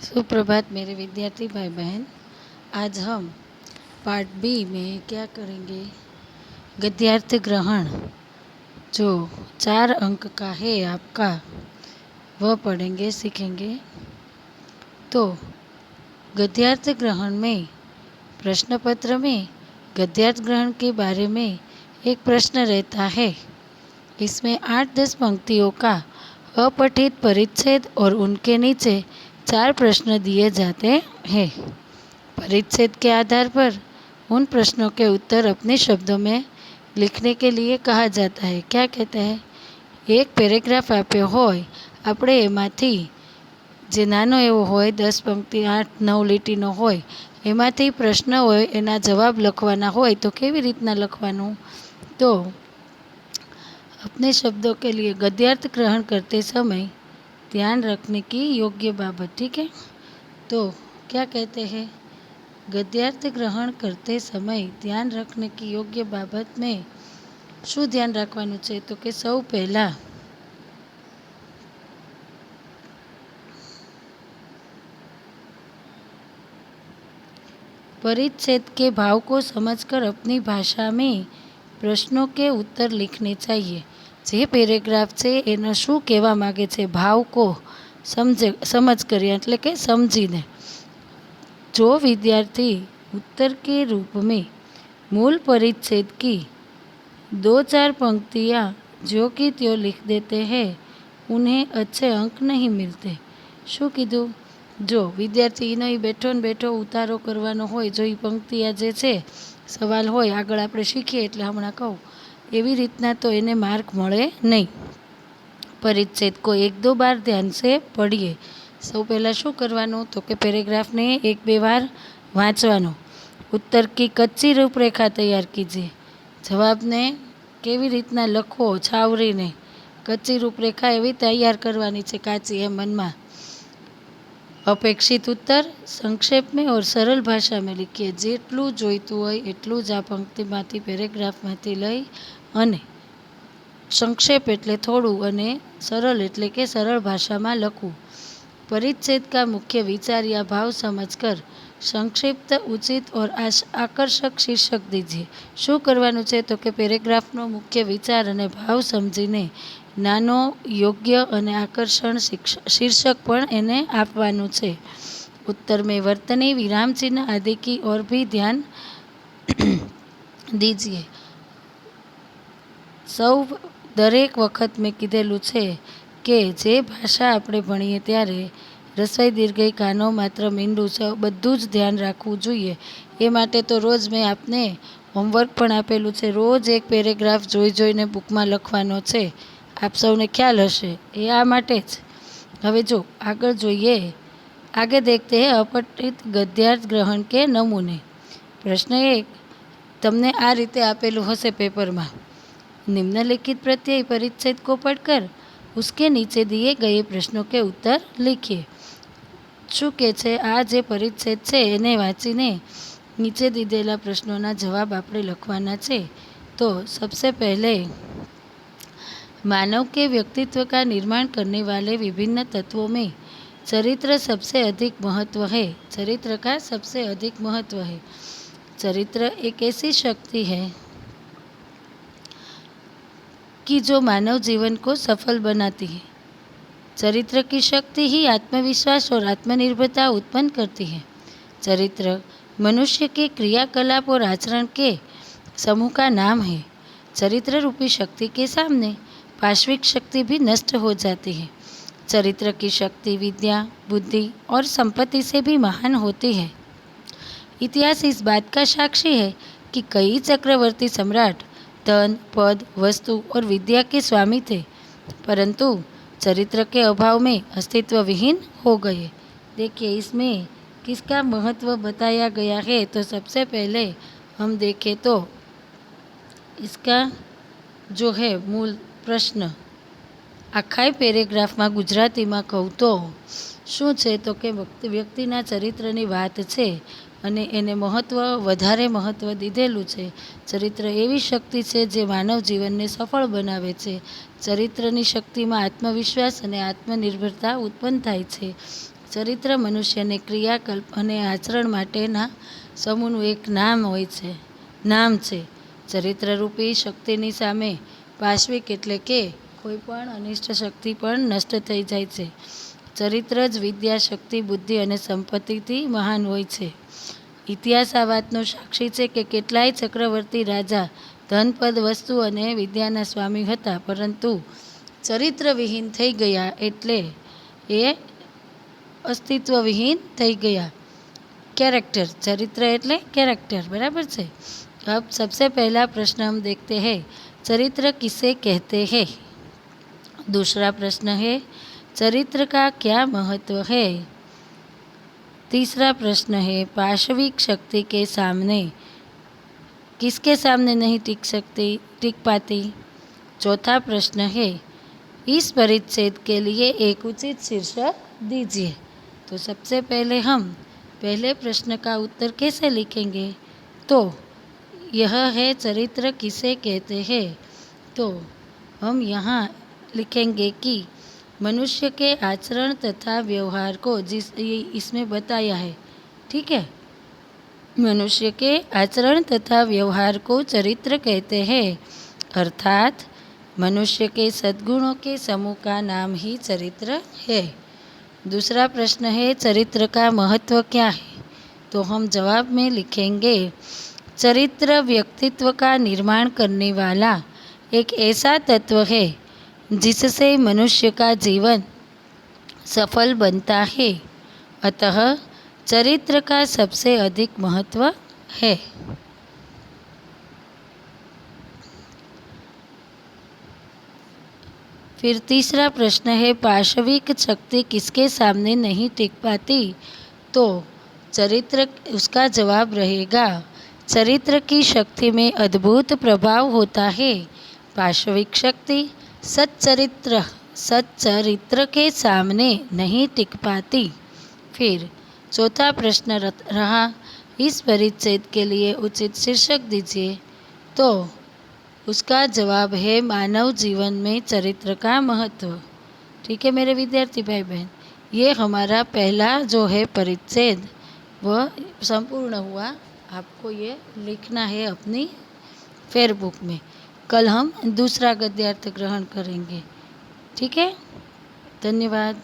सुप्रभात मेरे विद्यार्थी भाई बहन। आज हम पार्ट बी में क्या करेंगे, गद्यार्थ ग्रहण जो 4 अंक का है आपका, वह पढ़ेंगे, सीखेंगे। तो गद्यार्थ ग्रहण में प्रश्न पत्र में गद्यार्थ ग्रहण के बारे में एक प्रश्न रहता है। इसमें 8-10 पंक्तियों का अपठित परिच्छेद और उनके नीचे 4 प्रश्न दिए जाते हैं। परिच्छेद के आधार पर उन प्रश्नों के उत्तर अपने शब्दों में लिखने के लिए कहा जाता है। क्या कहते हैं, एक पेरेग्राफ आप्यो होय, આપણે એમાંથી જે નાનો એવો હોય 10 પંક્તિ 8-9 લીટીનો હોય, એમાંથી પ્રશ્ન હોય એના જવાબ લખવાના હોય તો કેવી રીતના લખવાનું? તો अपने शब्दों के लिए गद्यार्थ ग्रहण करते समय ध्यान रखने की योग्य बाबत। ठीक है, तो क्या कहते हैं, गद्यार्थ ग्रहण करते समय ध्यान रखने की योग्य बाबत में શું ધ્યાન રાખવાનું છે? તો કે સૌ પહેલાં परिच्छेद के भाव को समझकर अपनी भाषा में प्रश्नों के उत्तर लिखने चाहिए। જે પેરેગ્રાફ છે એનો શું કહેવા માગે છે, ભાવ કો समझ कर એટલે કે સમજીને जो विद्यार्थी उत्तर के रूप में मूल परिच्छेद की 2-4 पंक्तियाँ जो कि त्यो लिख देते हैं, उन्हें अच्छे अंक नहीं मिलते। શું કીધું? જો વિદ્યાર્થી નહીં બેઠો ને બેઠો ઉતારો કરવાનો હોય, જો એ પંક્તિયા જે છે સવાલ હોય આગળ આપણે શીખીએ એટલે હમણાં કહું એવી રીતના તો એને માર્ક મળે નહીં। परिच्छेद को 1-2 बार ध्यान से पढ़िए। સૌ પહેલાં શું કરવાનું? તો કે પેરેગ્રાફને 1-2 વાર વાંચવાનો। उत्तर की कच्ची रूपरेखा तैयार कीजिए। જવાબને કેવી રીતના લખવો, છાવરીને કચ્ચી રૂપરેખા એવી તૈયાર કરવાની છે, કાચી એમ મનમાં। अपेक्षित उत्तर संक्षेप में और सरल भाषा में लिखिए। જેટલું જોઈતું હોય એટલું જ આ પંક્તિમાંથી પેરેગ્રાફમાંથી લઈ અને संक्षेप એટલે થોડું અને सरल એટલે કે સરળ ભાષામાં લખવું। परिच्छेद का मुख्य विचार या भाव समझकर संक्षिप्त, उचित और आकर्षक शीर्षक दीजिए। શું કરવાનું છે? તો કે પેરેગ્રાફનો મુખ્ય વિચાર અને ભાવ સમજીને નાનો, યોગ્ય અને આકર્ષણ शीर्षक પણ એને આપવાનું છે। उत्तर में वर्तनी, विराम चिन्ह आदि की और भी ध्यान दीजिए। સૌ દરેક વખત મેં કીધેલું છે કે જે ભાષા આપણે ભણીએ ત્યારે રસોઈ દીર્ઘઈ કાનો માત્ર મીંડું છે, બધું જ ધ્યાન રાખવું જોઈએ। એ માટે તો રોજ મેં આપને હોમવર્ક પણ આપેલું છે, રોજ એક પેરેગ્રાફ જોઈ જોઈને બુકમાં લખવાનો છે। આપ સૌને ખ્યાલ હશે, એ આ માટે જ। હવે જો આગળ જોઈએ, आगे देखते हैं अपठित गद्यार्थ ग्रहण के नमूने। प्रश्न 1 તમને આ રીતે આપેલું હશે પેપરમાં। निम्नलिखित प्रत्यय परिच्छेद को पढ़कर उसके नीचे दिए गए प्रश्नों के उत्तर लिखिए। શું કે છે, આ જે પરિચ્છેદ છે એને વાંચીને નીચે દીધેલા પ્રશ્નોના જવાબ આપણે લખવાના છે। તો सबसे पहले मानव के व्यक्तित्व का निर्माण करने वाले विभिन्न तत्वों में चरित्र सबसे अधिक महत्व है। चरित्र का सबसे अधिक महत्व है। चरित्र एक ऐसी शक्ति है कि जो मानव जीवन को सफल बनाती है। चरित्र की शक्ति ही आत्मविश्वास और आत्मनिर्भरता उत्पन्न करती है। चरित्र मनुष्य के क्रियाकलाप और आचरण के समूह का नाम है। चरित्र रूपी शक्ति के सामने पाश्विक शक्ति भी नष्ट हो जाती है। चरित्र की शक्ति विद्या, बुद्धि और संपत्ति से भी महान होती है। इतिहास इस बात का साक्षी है कि कई चक्रवर्ती सम्राट धन, पद, वस्तु और विद्या के स्वामी थे, परंतु चरित्र के अभाव में अस्तित्व विहीन हो गए। देखिए इसमें किसका महत्व बताया गया है। तो सबसे पहले हम देखें तो इसका जो है मूल प्रश्न આખા પેરેગ્રાફમાં ગુજરાતીમાં કહું તો શું છે? તો કે વ્યક્તિના ચરિત્રની વાત છે અને એને વધારે મહત્ત્વ દીધેલું છે। ચરિત્ર એવી શક્તિ છે જે માનવ જીવનને સફળ બનાવે છે। ચરિત્રની શક્તિમાં આત્મવિશ્વાસ અને આત્મનિર્ભરતા ઉત્પન્ન થાય છે। ચરિત્ર મનુષ્યને ક્રિયાકલ્પ અને આચરણ માટેના સમૂહનું એક નામ હોય છે, નામ છે. ચરિત્રરૂપી શક્તિની સામે પાશ્વિક એટલે કે કોઈ પણ અનિષ્ટ શક્તિ પણ નષ્ટ થઈ જાય છે. ચરિત્ર જ વિદ્યા, શક્તિ, બુદ્ધિ અને સંપત્તિથી મહાન હોય છે. ઇતિહાસ આ વાતનો સાક્ષી છે કે કેટલાય ચક્રવર્તી રાજા ધનપદ, વસ્તુ અને વિદ્યાના સ્વામી હતા, પરંતુ ચરિત્રવિહીન થઈ ગયા એટલે એ अस्तित्वविहीन થઈ ગયા. कैरेक्टर, चरित्र એટલે कैरेक्टर, बराबर છે. अब सबसे पहला प्रश्न हम देखते हैं, चरित्र किसे कहते हैं. दूसरा प्रश्न है, चरित्र का क्या महत्व है. तीसरा प्रश्न है, पाशविक शक्ति के सामने किसके सामने नहीं टिक पाती. चौथा प्रश्न है, इस परिच्छेद के लिए एक उचित शीर्षक दीजिए. तो सबसे पहले हम पहले प्रश्न का उत्तर कैसे लिखेंगे. तो यह है, चरित्र किसे कहते हैं. तो हम यहाँ लिखेंगे कि मनुष्य के आचरण तथा व्यवहार को, इसमें बताया है, ठीक है. मनुष्य के आचरण तथा व्यवहार को चरित्र कहते हैं, अर्थात मनुष्य के सद्गुणों के समूह का नाम ही चरित्र है. दूसरा प्रश्न है, चरित्र का महत्व क्या है. तो हम जवाब में लिखेंगे, चरित्र व्यक्तित्व का निर्माण करने वाला एक ऐसा तत्व है जिससे मनुष्य का जीवन सफल बनता है. अतः चरित्र का सबसे अधिक महत्व है. फिर तीसरा प्रश्न है, पाशविक शक्ति किसके सामने नहीं टिक पाती. तो चरित्र, उसका जवाब रहेगा, चरित्र की शक्ति में अद्भुत प्रभाव होता है. पाशविक शक्ति सच्चरित्र के सामने नहीं टिक पाती. फिर चौथा प्रश्न रहा, इस परिच्छेद के लिए उचित शीर्षक दीजिए. तो उसका जवाब है, मानव जीवन में चरित्र का महत्व. ठीक है मेरे विद्यार्थी भाई बहन, ये हमारा पहला जो है परिच्छेद वह संपूर्ण हुआ. आपको ये लिखना है अपनी फेयरबुक में. कल हम दूसरा गद्यार्थ ग्रहण करेंगे. ठीक है, धन्यवाद.